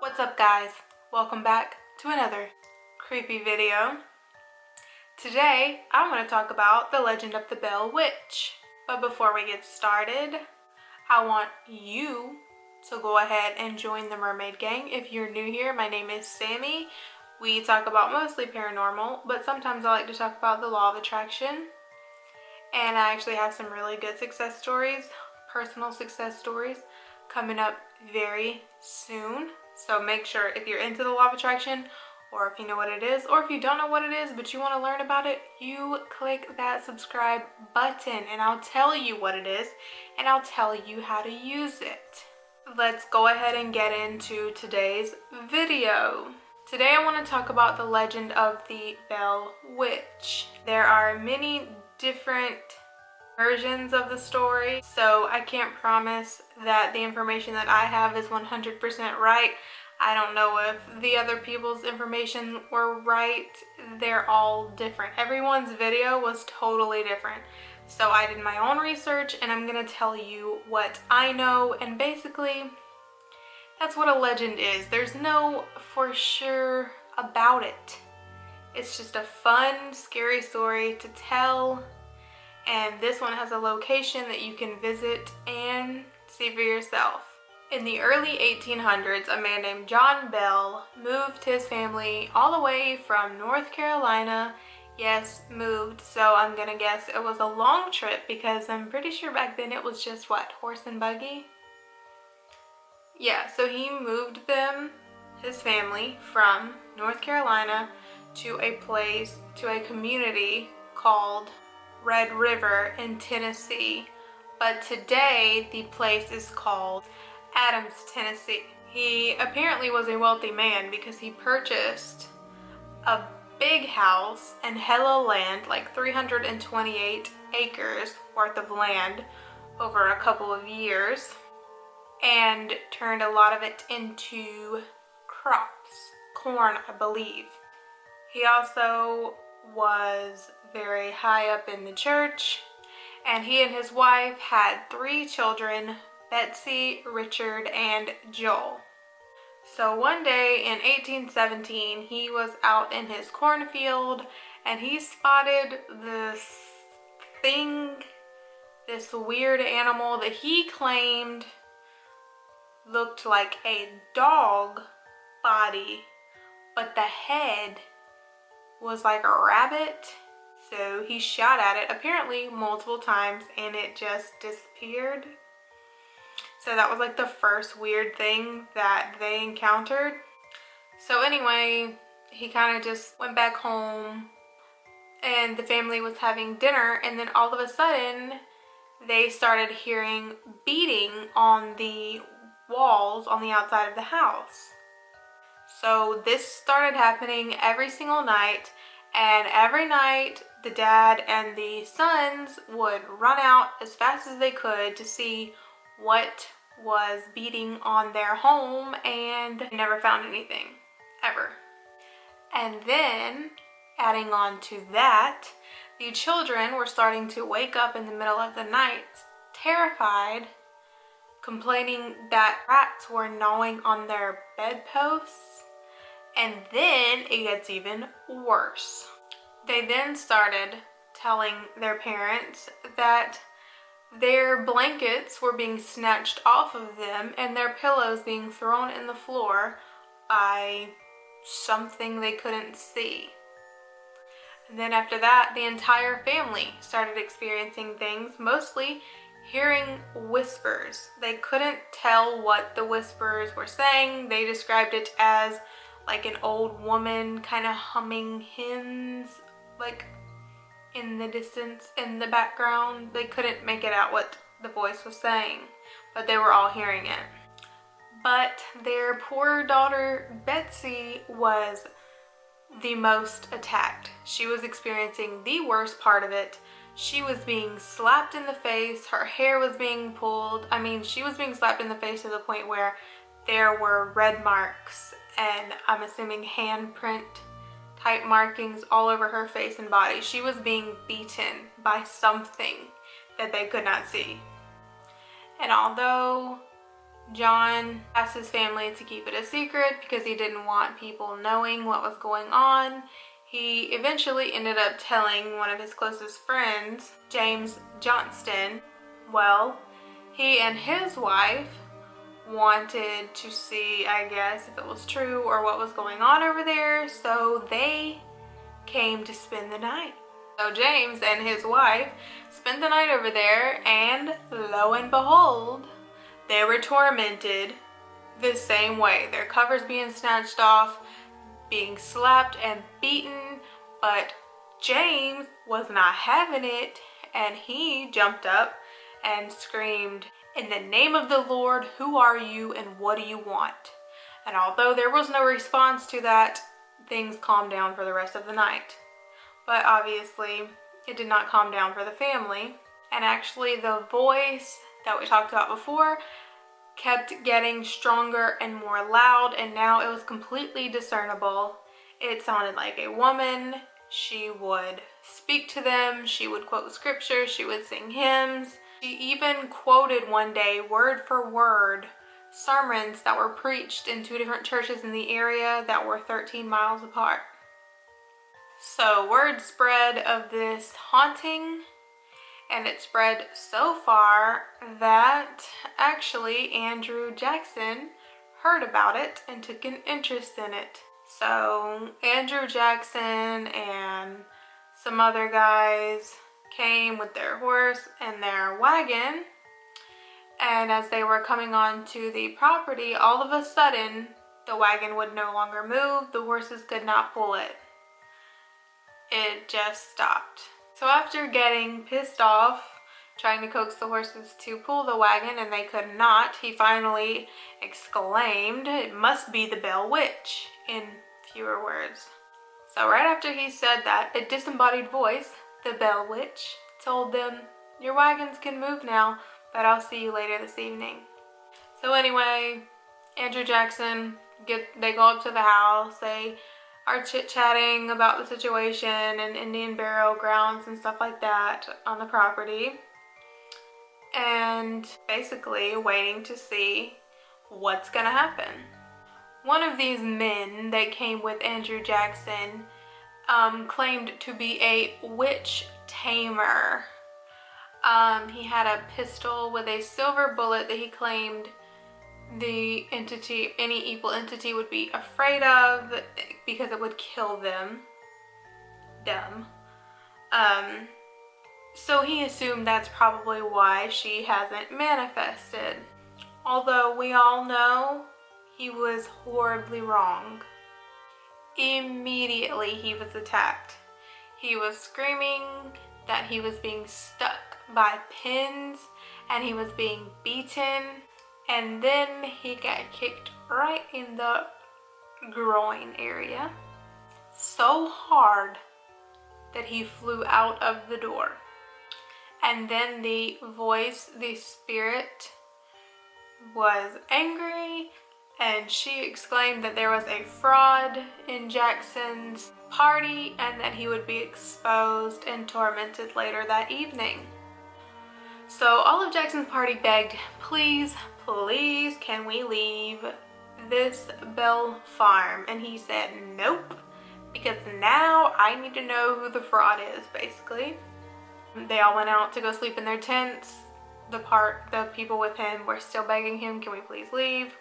What's up guys? Welcome back to another creepy video. Today I want to talk about the legend of the Bell Witch. But before we get started, I want you to go ahead and join the Mermaid Gang. If you're new here, my name is Sammy. We talk about mostly paranormal, but sometimes I like to talk about the law of attraction. And I actually have some really good success stories, personal success stories, coming up very soon. So make sure if you're into the law of attraction, or if you know what it is, or if you don't know what it is but you want to learn about it, you click that subscribe button and I'll tell you what it is and I'll tell you how to use it. Let's go ahead and get into today's video. Today I want to talk about the legend of the Bell Witch. There are many different versions of the story, so I can't promise that the information that I have is 100% right. I don't know if the other people's information were right. They're all different. Everyone's video was totally different. So I did my own research and I'm gonna tell you what I know, and basically that's what a legend is. There's no for sure about it. It's just a fun, scary story to tell. And this one has a location that you can visit and see for yourself. In the early 1800s, a man named John Bell moved his family all the way from North Carolina. Yes, moved, so I'm gonna guess it was a long trip because I'm pretty sure back then it was just, what, horse and buggy? Yeah, so he moved his family from North Carolina to a place, to a community called Red River in Tennessee, but today the place is called Adams, Tennessee. He apparently was a wealthy man because he purchased a big house and hella land, like 328 acres worth of land over a couple of years, and turned a lot of it into crops, corn I believe. He also was very high up in the church, and he and his wife had 3 children, Betsy, Richard, and Joel. So one day in 1817, he was out in his cornfield and he spotted this thing, this weird animal that he claimed looked like a dog body, but the head was like a rabbit. So he shot at it apparently multiple times and it just disappeared. So that was like the first weird thing that they encountered. So anyway, he kind of just went back home and the family was having dinner, and then all of a sudden they started hearing beating on the walls on the outside of the house. So this started happening every single night, and every night the dad and the sons would run out as fast as they could to see what was beating on their home, and they never found anything, ever. And then, adding on to that, the children were starting to wake up in the middle of the night, terrified, complaining that rats were gnawing on their bedposts. And then it gets even worse. They then started telling their parents that their blankets were being snatched off of them and their pillows being thrown in the floor by something they couldn't see. And then after that, the entire family started experiencing things, mostly hearing whispers. They couldn't tell what the whispers were saying. They described it as like an old woman kind of humming hymns, like in the distance, in the background. They couldn't make it out what the voice was saying, but they were all hearing it. But their poor daughter Betsy was the most attacked. She was experiencing the worst part of it. She was being slapped in the face, her hair was being pulled. I mean, she was being slapped in the face to the point where there were red marks and I'm assuming handprint type markings all over her face and body. She was being beaten by something that they could not see. And although John asked his family to keep it a secret because he didn't want people knowing what was going on. He eventually ended up telling one of his closest friends, James Johnston. Well, he and his wife wanted to see, I guess, if it was true or what was going on over there, so they came to spend the night. So James and his wife spent the night over there, and lo and behold, they were tormented the same way. Their covers being snatched off, being slapped and beaten, but James was not having it, and he jumped up and screamed, "In the name of the Lord, who are you and what do you want?" And although there was no response to that, things calmed down for the rest of the night. But obviously, it did not calm down for the family. And actually, the voice that we talked about before kept getting stronger and more loud, and now it was completely discernible. It sounded like a woman. She would speak to them, she would quote scripture, she would sing hymns. She even quoted one day, word for word, sermons that were preached in 2 different churches in the area that were 13 miles apart. So word spread of this haunting, and it spread so far that actually Andrew Jackson heard about it and took an interest in it. So Andrew Jackson and some other guys came with their horse and their wagon, and as they were coming onto the property, all of a sudden the wagon would no longer move, the horses could not pull it. It just stopped. So after getting pissed off, trying to coax the horses to pull the wagon and they could not, he finally exclaimed, "It must be the Bell Witch," in fewer words. So right after he said that, a disembodied voice, the Bell Witch, told them, "Your wagons can move now, but I'll see you later this evening." So anyway, Andrew Jackson, they go up to the house, they are chit-chatting about the situation and Indian burial grounds and stuff like that on the property, and basically waiting to see what's gonna happen. One of these men that came with Andrew Jackson claimed to be a witch tamer. He had a pistol with a silver bullet that he claimed the entity, any evil entity, would be afraid of because it would kill them. Dumb. So he assumed that's probably why she hasn't manifested. Although we all know he was horribly wrong. Immediately he was attacked. He was screaming that he was being stuck by pins and he was being beaten. And then he got kicked right in the groin area, so hard that he flew out of the door. And then the voice, the spirit, was angry, and she exclaimed that there was a fraud in Jackson's party and that he would be exposed and tormented later that evening. So all of Jackson's party begged, "Please, please, can we leave this Bell farm?" And he said nope, because now I need to know who the fraud is, basically. They all went out to go sleep in their tents. The people with him were still begging him, "Can we please leave?"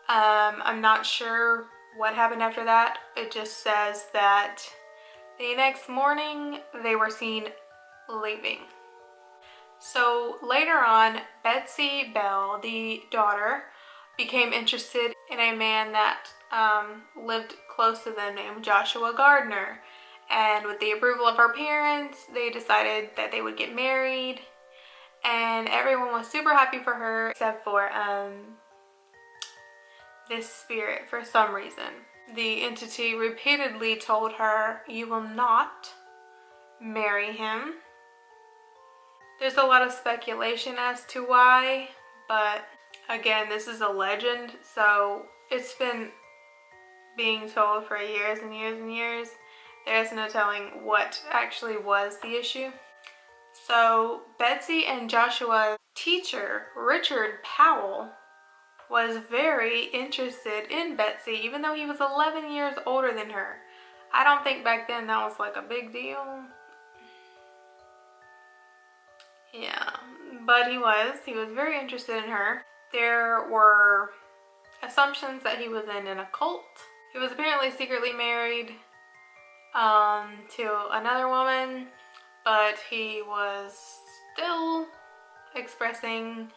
I'm not sure what happened after that. It just says that the next morning they were seen leaving. So later on, Betsy Bell, the daughter, became interested in a man that lived close to them named Joshua Gardner. And with the approval of her parents, they decided that they would get married. And everyone was super happy for her, except for this spirit for some reason. The entity repeatedly told her, "You will not marry him." There's a lot of speculation as to why, but again, this is a legend, so it's been being told for years and years and years. There's no telling what actually was the issue. So Betsy and Joshua's teacher, Richard Powell, was very interested in Betsy, even though he was 11 years older than her. I don't think back then that was like a big deal. Yeah, but he was very interested in her. There were assumptions that he was in an occult. He was apparently secretly married to another woman, but he was still expressing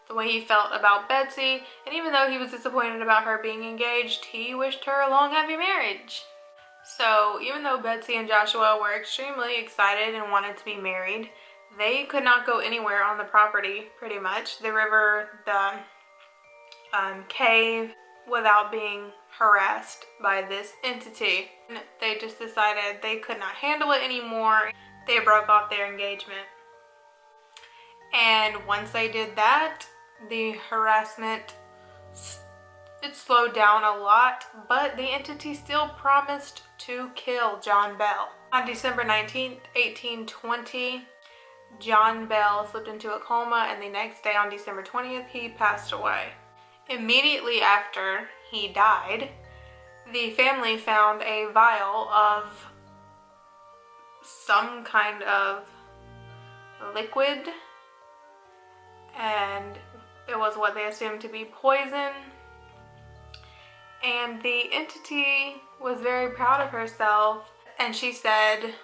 the way he felt about Betsy, and even though he was disappointed about her being engaged, he wished her a long, happy marriage. So even though Betsy and Joshua were extremely excited and wanted to be married, they could not go anywhere on the property, pretty much. The river, the cave, without being harassed by this entity. They just decided they could not handle it anymore. They broke off their engagement. And once they did that, the harassment, it slowed down a lot, but the entity still promised to kill John Bell. On December 19th, 1820, John Bell slipped into a coma, and the next day on December 20th, he passed away. Immediately after he died, the family found a vial of some kind of liquid, and it was what they assumed to be poison. And the entity was very proud of herself, and she said,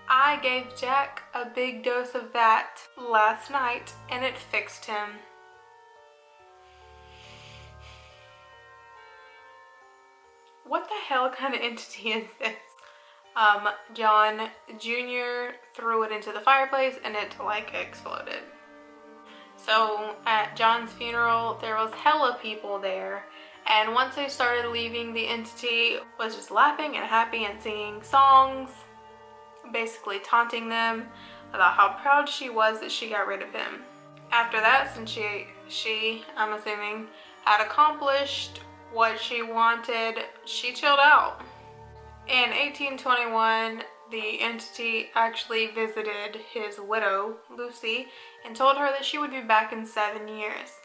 "I gave Jack a big dose of that last night and it fixed him." What the hell kind of entity is this? John Jr. threw it into the fireplace and it like exploded. So at John's funeral, there was hella people there, and once they started leaving, the entity was just laughing and happy and singing songs, basically taunting them about how proud she was that she got rid of him. After that, since she I'm assuming, had accomplished what she wanted, she chilled out. In 1821, the entity actually visited his widow, Lucy, and told her that she would be back in 7 years,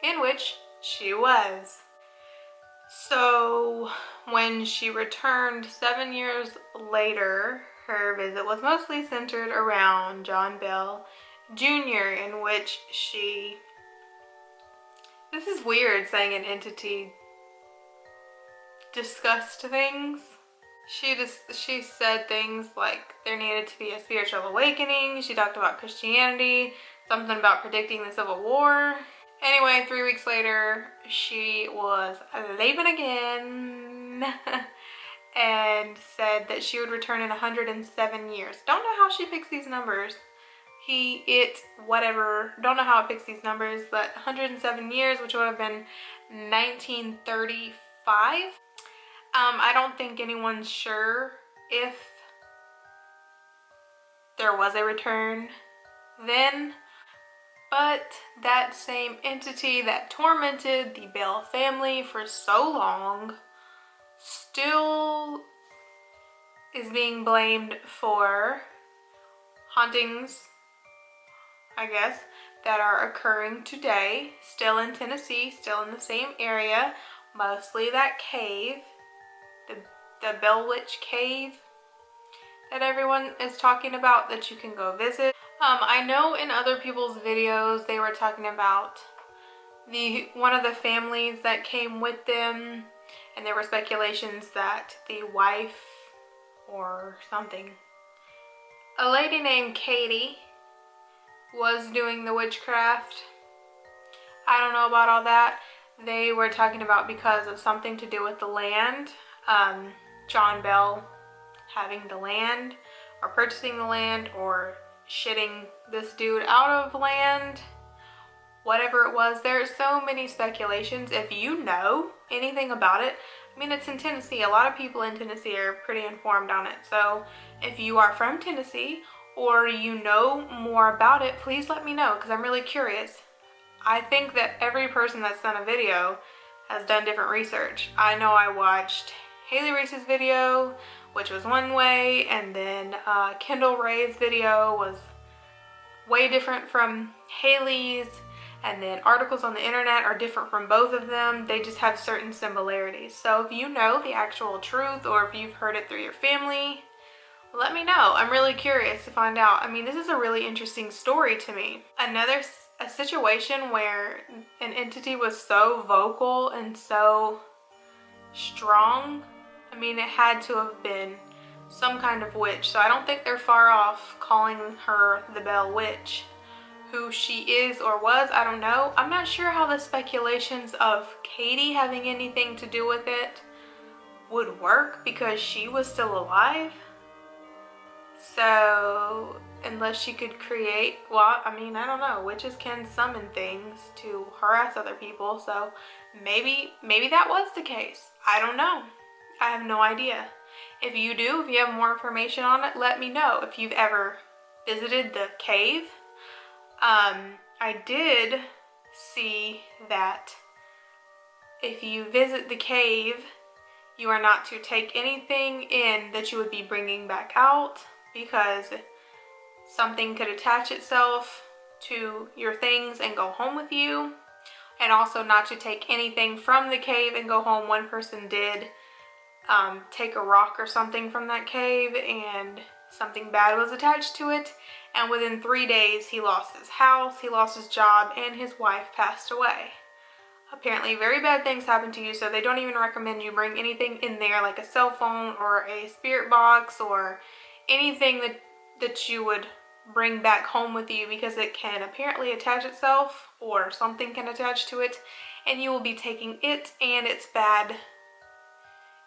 in which she was. So when she returned 7 years later, her visit was mostly centered around John Bell Jr., in which she... This is weird saying an entity discussed things. She said things like there needed to be a spiritual awakening. She talked about Christianity, something about predicting the Civil War. Anyway, 3 weeks later, she was leaving again and said that she would return in 107 years. Don't know how she picks these numbers. Whatever. Don't know how it picks these numbers, but 107 years, which would have been 1935. I don't think anyone's sure if there was a return then, but that same entity that tormented the Bell family for so long still is being blamed for hauntings, I guess, that are occurring today, still in Tennessee, still in the same area, mostly that cave. The Bell Witch Cave that everyone is talking about that you can go visit. I know in other people's videos they were talking about one of the families that came with them, and there were speculations that the wife or something, a lady named Katie, was doing the witchcraft. I don't know about all that. They were talking about because of something to do with the land. John Bell having the land, or purchasing the land, or shitting this dude out of land, whatever it was. There's so many speculations. If you know anything about it, I mean, it's in Tennessee. A lot of people in Tennessee are pretty informed on it. So if you are from Tennessee or you know more about it, please let me know, because I'm really curious. I think that every person that's done a video has done different research. I know I watched Haley Reese's video, which was one way, and then Kendall Ray's video was way different from Haley's, and then articles on the internet are different from both of them. They just have certain similarities. So if you know the actual truth, or if you've heard it through your family, let me know. I'm really curious to find out. I mean, this is a really interesting story to me. A situation where an entity was so vocal and so strong. I mean, it had to have been some kind of witch. So I don't think they're far off calling her the Bell Witch. Who she is or was, I don't know. I'm not sure how the speculations of Katie having anything to do with it would work, because she was still alive. So unless she could create, well, I mean, I don't know. Witches can summon things to harass other people, so maybe that was the case. I don't know. I have no idea. If you do, if you have more information on it, let me know. If you've ever visited the cave. I did see that if you visit the cave, you are not to take anything in that you would be bringing back out, because something could attach itself to your things and go home with you. And also not to take anything from the cave and go home. One person did take a rock or something from that cave, and something bad was attached to it, and within 3 days he lost his house, he lost his job, and his wife passed away. Apparently very bad things happen to you, so they don't even recommend you bring anything in there, like a cell phone or a spirit box or anything that you would bring back home with you, because it can apparently attach itself, or something can attach to it, and you will be taking it and its bad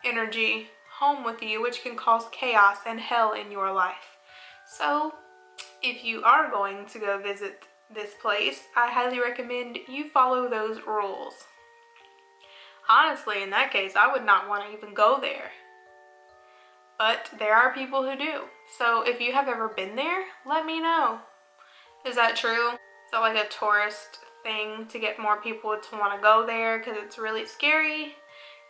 energy home with you, which can cause chaos and hell in your life. So if you are going to go visit this place, I highly recommend you follow those rules. Honestly, in that case, I would not want to even go there. But there are people who do. So if you have ever been there, let me know. Is that true? Is that like a tourist thing to get more people to want to go there because it's really scary?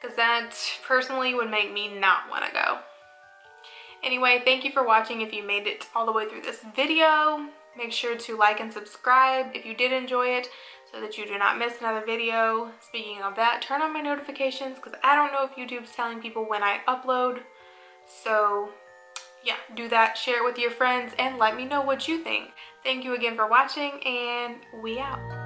Because that personally would make me not want to go. Anyway, thank you for watching. If you made it all the way through this video, make sure to like and subscribe if you did enjoy it, so that you do not miss another video. Speaking of that, turn on my notifications, because I don't know if YouTube's telling people when I upload. So yeah, do that, share it with your friends, and let me know what you think. Thank you again for watching, and we out.